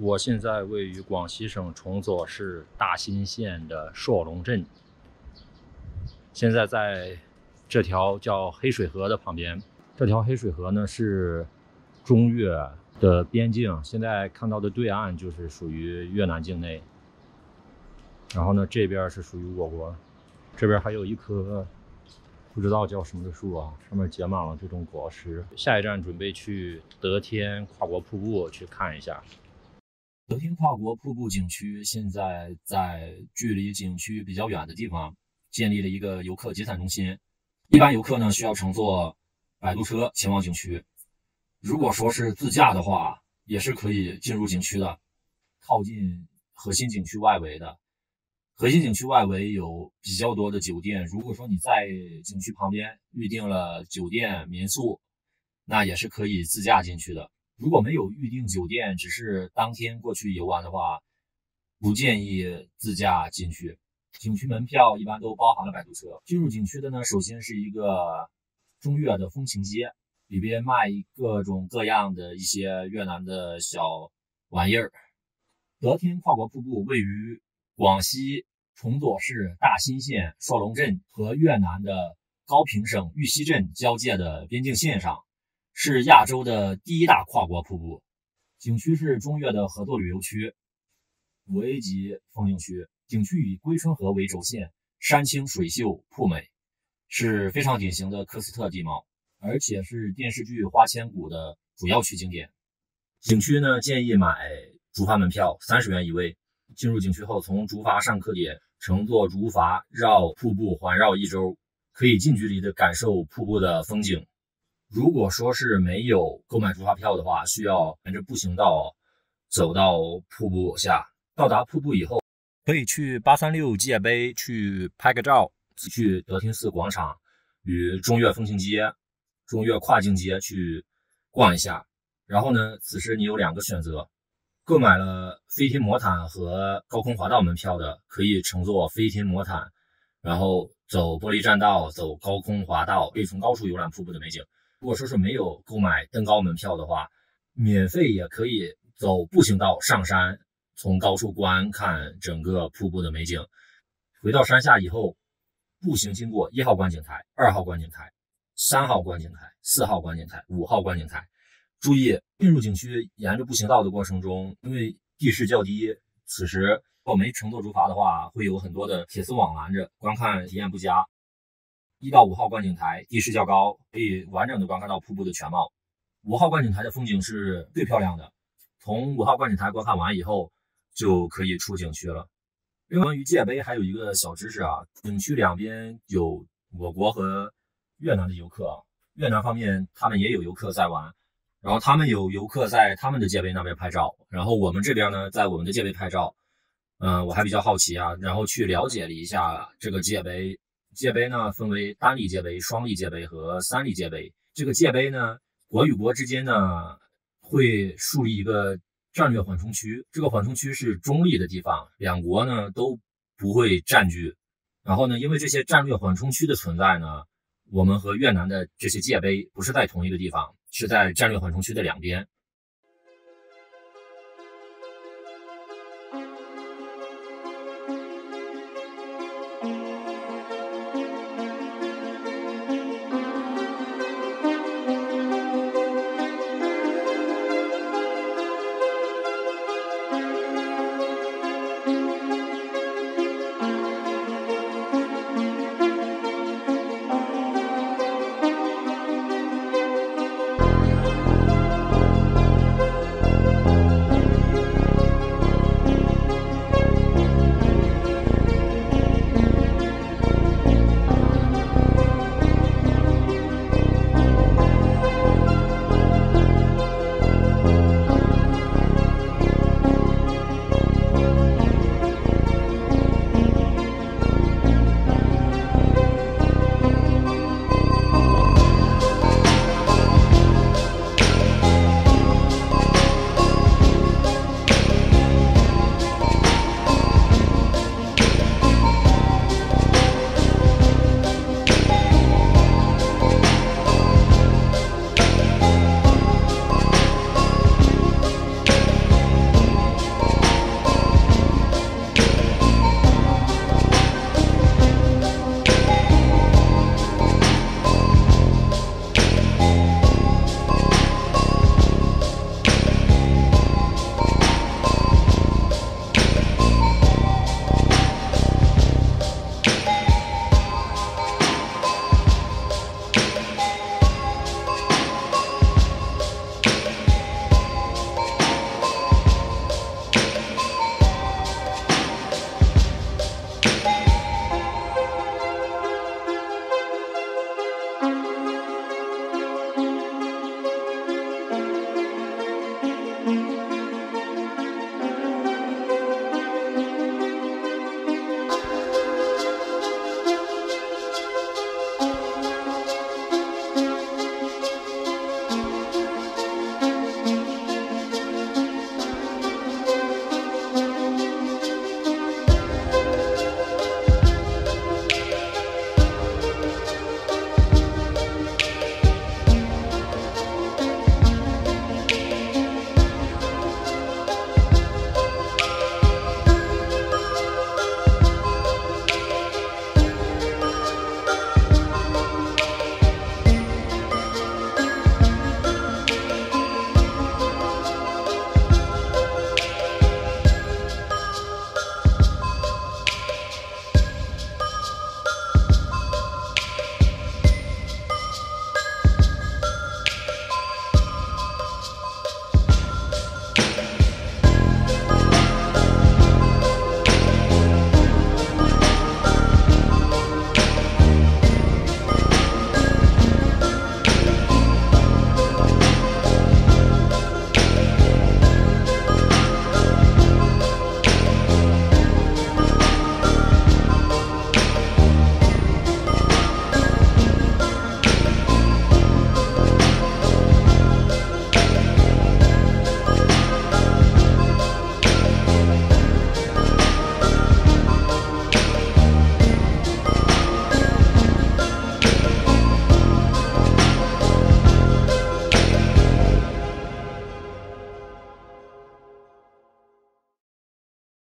我现在位于广西省崇左市大兴县的朔龙镇，现在在这条叫黑水河的旁边。这条黑水河呢是中越的边境，现在看到的对岸就是属于越南境内，然后呢这边是属于我国，这边还有一棵不知道叫什么的树啊，上面结满了这种果实。下一站准备去德天跨国瀑布去看一下。德天跨国瀑布景区现在在距离景区比较远的地方建立了一个游客接伞中心，一般游客呢需要乘坐摆渡车前往景区。如果说是自驾的话，也是可以进入景区的，靠近核心景区外围的。核心景区外围有比较多的酒店，如果说你在景区旁边预定了酒店民宿，那也是可以自驾进去的。如果没有预定酒店，只是当天过去游玩的话，不建议自驾进去。景区门票一般都包含了摆渡车。进入景区的呢，首先是一个中越的风情街，里边卖各种各样的一些越南的小玩意儿。德天跨国瀑布位于广西崇左市大兴县朔龙镇和越南的高平省玉溪镇交界的边境线上，是亚洲的第一大跨国瀑布。景区是中越的合作旅游区，5A 级风景区。景区以归春河为轴线，山清水秀瀑美，是非常典型的喀斯特地貌，而且是电视剧《花千骨》的主要区景点。景区呢建议买竹筏门票，30元一位。进入景区后，从竹筏上客点，乘坐竹筏绕瀑布环绕1周，可以近距离的感受瀑布的风景。如果说是没有购买竹筏票的话，需要沿着步行道走到瀑布下。到达瀑布以后，可以去836界碑去拍个照，去德天寺广场与中越风情街、中越跨境街去逛一下。然后呢，此时你有2个选择。购买了飞天魔毯和高空滑道门票的，可以乘坐飞天魔毯，然后走玻璃栈道，走高空滑道，可以从高处游览瀑布的美景。如果说是没有购买登高门票的话，免费也可以走步行道上山，从高处观看整个瀑布的美景。回到山下以后，步行经过1号观景台、2号观景台、3号观景台、4号观景台、5号观景台。注意，进入景区沿着步行道的过程中，因为地势较低，此时如果没乘坐竹筏的话，会有很多的铁丝网拦着，观看体验不佳。1到5号观景台地势较高，可以完整的观看到瀑布的全貌。5号观景台的风景是最漂亮的，从5号观景台观看完以后，就可以出景区了。另外，关于界碑还有一个小知识啊，景区两边有我国和越南的游客，越南方面他们也有游客在玩。然后他们有游客在他们的界碑那边拍照，然后我们这边呢在我们的界碑拍照。我还比较好奇啊，然后去了解了一下这个界碑。界碑呢分为单立界碑、双立界碑和3立界碑。这个界碑呢，国与国之间呢会树立一个战略缓冲区，这个缓冲区是中立的地方，两国呢都不会占据。然后呢，因为这些战略缓冲区的存在呢，我们和越南的这些界碑不是在同一个地方，是在战略缓冲区的两边。